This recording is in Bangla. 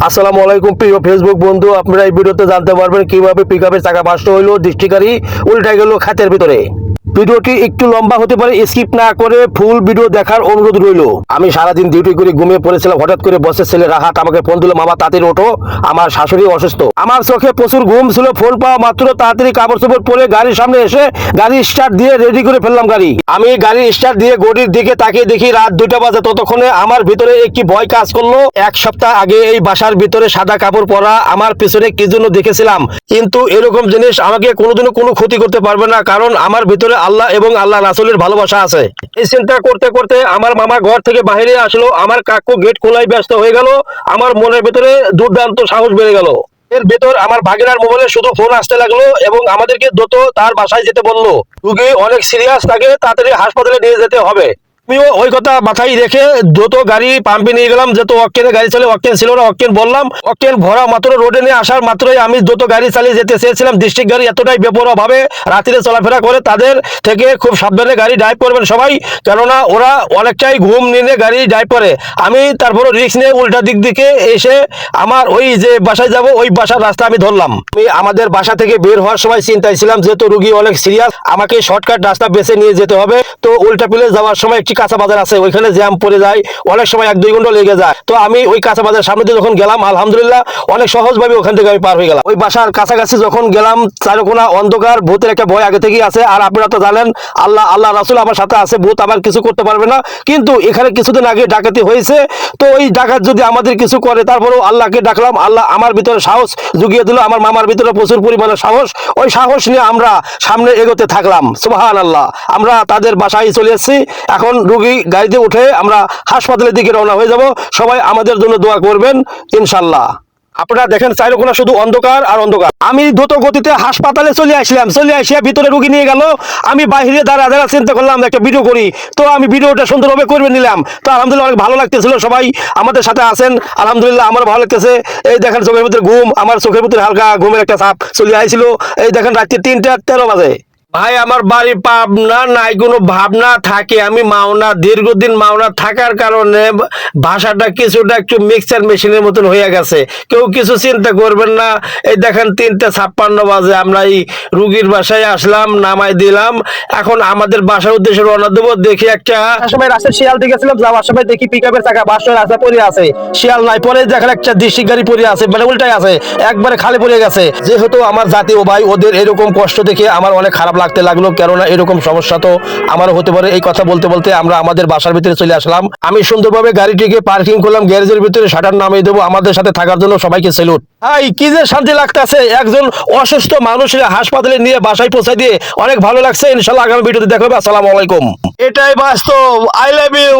আসসালামু আলাইকুম প্রিয় ফেসবুক বন্ধু, আপনারা এই ভিডিওতে জানতে পারবেন কিভাবে পিকআপের চাকা বাস্ট হইলো, দৃষ্টিকারী উল্টা গেল খাতের ভিতরে। ভিডিওটি একটু লম্বা হতে পারে, স্কিপ না করে ফুল ভিডিও দেখার অনুরোধ রইল। আমি সারাদিন ডিউটি করে ঘুমিয়ে পড়েছিলাম, হঠাৎ করে বসের ছেলে রাহাত আমাকে ফোন দিল, মামা তাড়াতাড়ি ওঠো, আমার শাশুড়ি অসুস্থ। আমার চোখে প্রচুর ঘুম ছিল, ফোন পাওয়া মাত্র তাড়াতাড়ি কাপড় চোপড় পরে গাড়ির সামনে এসে গাড়ি স্টার্ট দিয়ে রেডি করে ফেললাম গাড়ি। আমি গাড়ি স্টার্ট দিয়ে গড়ির দিকে তাকিয়ে দেখি রাত 2টা বাজে। ততক্ষণে আমার ভিতরে একটি ভয় কাজ করলো। এক সপ্তাহ আগে এই বাসার ভিতরে সাদা কাপড় পরা আমার পিছনে কি জন্য দেখেছিলাম, কিন্তু এরকম জিনিস আমাকে কোনোদিনও কোনো ক্ষতি করতে পারবে না, কারণ আমার ভিতরে আল্লাহ এবং আল্লাহ রাসূলের ভালোবাসা আছে। এই চিন্তা করতে করতে আমার মামা ঘর থেকে বাইরে আসলো, আমার কাকু গেট খোলায় ব্যস্ত হয়ে গেল। আমার মনের ভিতরে দুর্দান্ত সাহস বেড়ে গেল। এর ভেতর আমার ভাগিনার মোবাইলে শুধু ফোন আসতে লাগলো এবং আমাদেরকে দ্রুত তার বাসায় যেতে বললো। রোগী অনেক সিরিয়াস, তাকে তাড়াতাড়ি হাসপাতালে নিয়ে যেতে হবে। আমিও ওই কথা মাথায় রেখে দ্রুত গাড়ি পাম্পে নিয়ে গেলাম, যেহেতু অক্টেনে গাড়ি চলে, অক্টেন ছিল না, অক্টেন বললাম। অক্টেন ভরা মাত্র রোডে নিয়ে আসার মাত্রই আমি দ্রুত গাড়ি চালিয়ে যেতে চেয়েছিলাম। ডিস্ট্রিক্ট গাড়ি এতটাই বেপরোয়া ভাবে রাত্রে চলাফেরা করে, তাদের থেকে খুব সাবধানে গাড়ি ড্রাইভ করবেন সবাই, কেননা ওরা অনেকটাই ঘুম নিয়ে গাড়ি ড্রাইভ করে। আমি তারপরে রিস্ক নিয়ে উল্টা দিক দিকে এসে আমার ওই যে বাসায় যাব ওই বাসার রাস্তা আমি ধরলাম। আমি আমাদের বাসা থেকে বের হওয়ার সময় চিন্তায় ছিলাম, যেহেতু রুগী অনেক সিরিয়াস, আমাকে শর্টকাট রাস্তা বেছে নিয়ে যেতে হবে। তো উল্টা পিলে যাওয়ার সময় একটি কাঁচা বাজার আছে, ওইখানে জ্যাম পড়ে যায়, অনেক সময় 1-2 ঘন্টা লেগে যায়। তো আমি ওই কাঁচা বাজার সামনে দিয়ে যখন গেলাম, আলহামদুলিল্লাহ অনেক সহজভাবে ওখান থেকে আমি পার হয়ে গেলাম। ওই বাসার কাছাকাছি যখন গেলাম, চারকোনা অন্ধকার, ভূতের একটা ভয় আগে থেকেই আছে। আর আপনারা তো জানেন আল্লাহ রাসূল আমার সাথে আছে, ভূত আমার কিছু করতে পারবে না। কিন্তু এখানে কিছুদিন আগে ডাকাতি হয়েছে, তো ওই ডাকাত যদি আমাদের কিছু করে, তারপরেও আল্লাহকে ডাকলাম, আল্লাহ আমার ভিতরে সাহস জুগিয়ে দিল। আমার মামার ভিতরে প্রচুর পরিমাণে সাহস, ওই সাহস নিয়ে আমরা সামনে এগোতে থাকলাম। সুবহানাল্লাহ। আমরা তাদের বাসায় চলে এসেছি। এখন রুগী গাড়িতে উঠে আমরা হাসপাতালের দিকে রওনা হয়ে যাব। সবাই আমাদের জন্য দোয়া করবেন ইনশাল্লাহ। আপনারা দেখেন চারকোনা শুধু অন্ধকার আর অন্ধকার। আমি দ্রুত গতিতে হাসপাতালে চলে আসলাম, চলে আসিয়া ভিতরে রুগী নিয়ে গেল। আমি বাইরে দাঁড়া চিন্তা করলাম একটা ভিডিও করি। তো আমি ভিডিওটা সুন্দরভাবে করে নিলাম। তো আলহামদুলিল্লাহ অনেক ভালো লাগতেছিল, সবাই আমাদের সাথে আছেন, আলহামদুলিল্লাহ আমার ভালো লাগতেছে। এই দেখেন চোখের ভিতরে ঘুম, আমার চোখের ভিতরে হালকা ঘুমের একটা ছাপ চলে আসছিল। এই দেখেন রাত্রি 3:13 বাজে। ভাই আমার বাড়ি পাবনা, নাই কোনো ভাবনা থাকে। আমি মাওনা, দীর্ঘদিন মাওনা থাকার কারণে ভাষাটা কিছুটা একটু মিক্সচার মেশিনের মতন হয়ে গেছে। কেউ কিছু চিন্তা করবেন না। এই দেখেন 3:56 বাজে আমরা এই রুগীর বাসায় আসলাম, নামাই দিলাম। এখন আমাদের বাসার উদ্দেশ্যে রওনা দেবো। দেখি একটা সময় রাস্তায় শিয়াল দেখেছিলাম, যাওয়ার সময় দেখি পিকআপের চাকা বাসার রাস্তা পড়ে আছে, শিয়াল নাই। পরে দেখেন একটা ডিস্ট্রিক্ট গাড়ি পড়ে আছে, মানে উল্টাই আছে, একবারে খালি পড়ে গেছে। যেহেতু আমার জাতীয় ভাই, ওদের এরকম কষ্ট দেখে আমার অনেক খারাপ লাগতে লাগলো, কেননা এরকম সমস্যা তো আমারও হতে পারে। এই কথা বলতে বলতে আমরা আমাদের বাসার ভিতরে চলে আসলাম। আমি সুন্দরভাবে গাড়িটিকে পার্কিং করলাম, গ্যারেজের ভিতরে শাটার নামিয়ে দেবো। আমাদের সাথে থাকার জন্য সবাইকে স্যালুট। হাই কি যে শান্তি লাগতেছে, একজন অসুস্থ মানুষের হাসপাতালে নিয়ে বাসায় পৌঁছে দিয়ে অনেক ভালো লাগছে। ইনশাআল্লাহ আগামী ভিডিওতে দেখা হবে। আসসালামু আলাইকুম। এটাই বাস্তব। I love you.